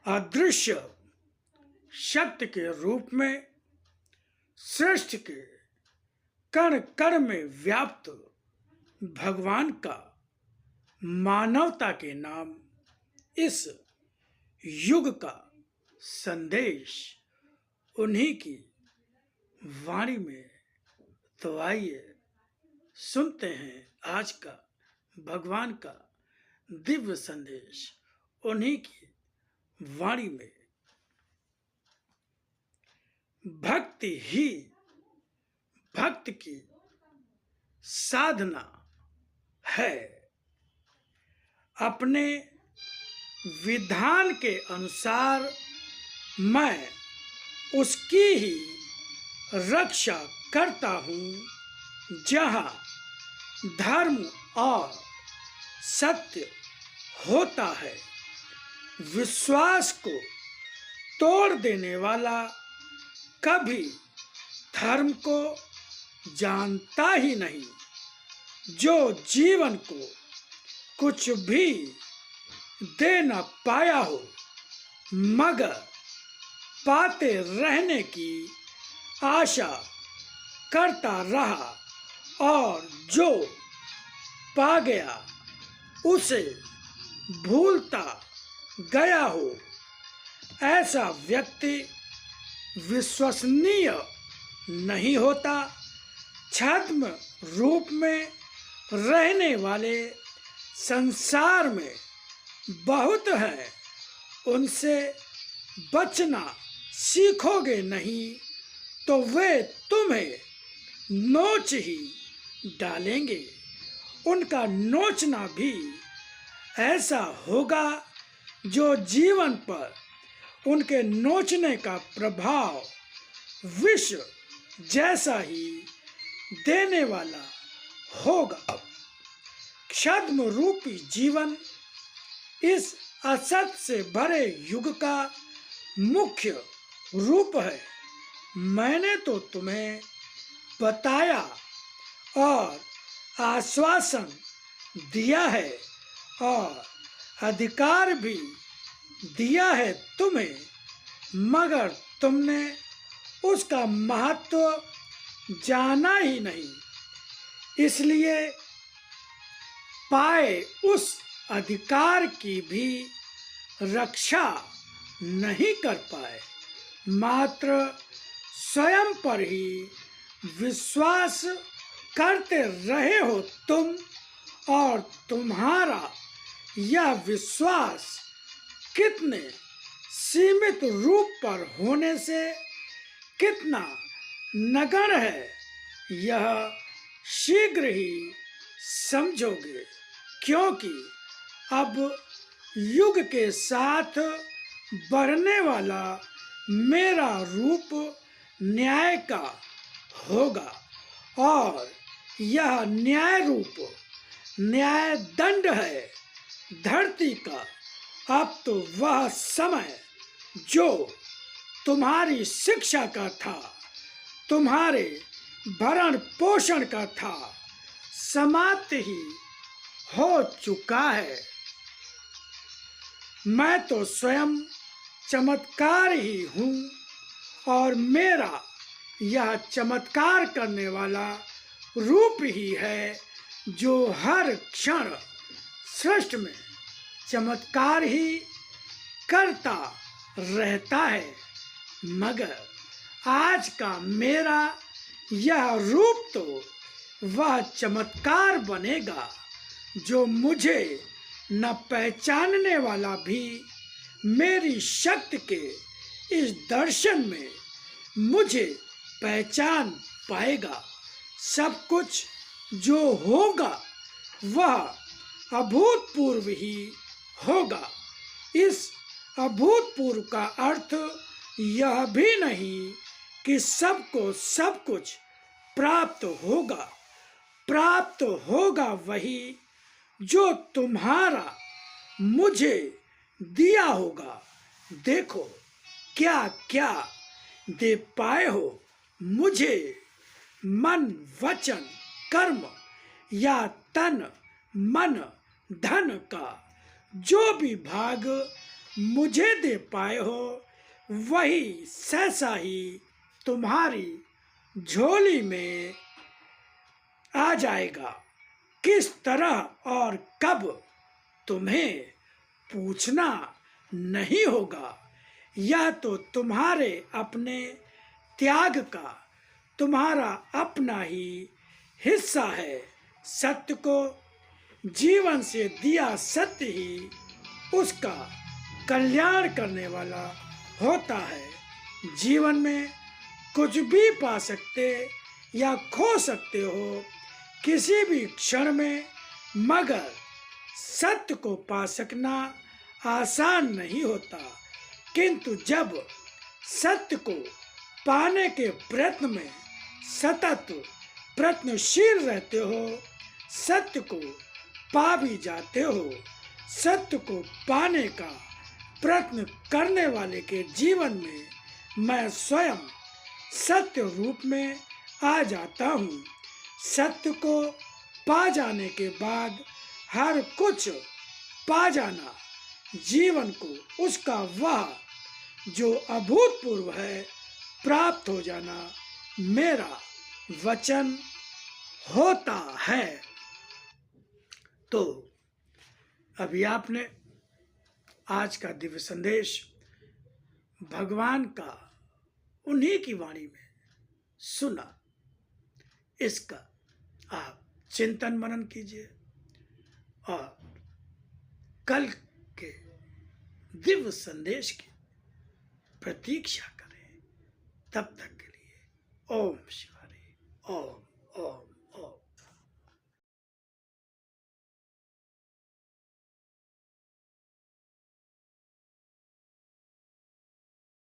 अदृश्य शक्ति के रूप में सृष्टि के कण कण में व्याप्त भगवान का मानवता के नाम इस युग का संदेश उन्हीं की वाणी में। तो आइए सुनते हैं आज का भगवान का दिव्य संदेश उन्हीं की वाणी में। भक्ति ही भक्त की साधना है। अपने विधान के अनुसार मैं उसकी ही रक्षा करता हूँ। जहाँ धर्म और सत्य होता है, विश्वास को तोड़ देने वाला कभी धर्म को जानता ही नहीं। जो जीवन को कुछ भी दे न पाया हो मगर पाते रहने की आशा करता रहा और जो पा गया उसे भूलता गया हो, ऐसा व्यक्ति विश्वसनीय नहीं होता। छद्म रूप में रहने वाले संसार में बहुत हैं, उनसे बचना सीखोगे नहीं तो वे तुम्हें नोच ही डालेंगे। उनका नोचना भी ऐसा होगा जो जीवन पर उनके नोचने का प्रभाव विष जैसा ही देने वाला होगा। छद्म रूपी जीवन इस असत से भरे युग का मुख्य रूप है। मैंने तो तुम्हें बताया और आश्वासन दिया है और अधिकार भी दिया है तुम्हें, मगर तुमने उसका महत्व जाना ही नहीं। इसलिए पाए उस अधिकार की भी रक्षा नहीं कर पाए। मात्र स्वयं पर ही विश्वास करते रहे हो तुम, और तुम्हारा यह विश्वास कितने सीमित रूप पर होने से कितना नगण्य है यह शीघ्र ही समझोगे। क्योंकि अब युग के साथ बढ़ने वाला मेरा रूप न्याय का होगा और यह न्याय रूप न्याय दंड है धरती का। अब तो वह समय जो तुम्हारी शिक्षा का था, तुम्हारे भरण पोषण का था, समाप्त ही हो चुका है। मैं तो स्वयं चमत्कार ही हूँ और मेरा यह चमत्कार करने वाला रूप ही है जो हर क्षण सृष्टि में चमत्कार ही करता रहता है। मगर आज का मेरा यह रूप तो वह चमत्कार बनेगा जो मुझे न पहचानने वाला भी मेरी शक्ति के इस दर्शन में मुझे पहचान पाएगा। सब कुछ जो होगा वह अभूतपूर्व ही होगा। इस अभूतपूर्व का अर्थ यह भी नहीं कि सबको सब कुछ प्राप्त होगा। प्राप्त होगा वही जो तुम्हारा मुझे दिया होगा। देखो क्या क्या दे पाए हो मुझे, मन वचन कर्म या तन मन धन का जो भी भाग मुझे दे पाए हो वही सहसा ही तुम्हारी झोली में आ जाएगा। किस तरह और कब तुम्हें पूछना नहीं होगा। यह तो तुम्हारे अपने त्याग का तुम्हारा अपना ही हिस्सा है। सत्य को जीवन से दिया सत्य ही उसका कल्याण करने वाला होता है। जीवन में कुछ भी पा सकते या खो सकते हो किसी भी क्षण में, मगर सत्य को पा सकना आसान नहीं होता। किंतु जब सत्य को पाने के प्रयत्न में सतत प्रयत्नशील रहते हो, सत्य को पा भी जाते हो। सत्य को पाने का प्रयत्न करने वाले के जीवन में मैं स्वयं सत्य रूप में आ जाता हूँ। सत्य को पा जाने के बाद हर कुछ पा जाना, जीवन को उसका वह जो अभूतपूर्व है प्राप्त हो जाना मेरा वचन होता है। तो अभी आपने आज का दिव्य संदेश भगवान का उन्हीं की वाणी में सुना। इसका आप चिंतन मनन कीजिए और कल के दिव्य संदेश की प्रतीक्षा करें। तब तक के लिए ओम शिवाय, ओम ओम।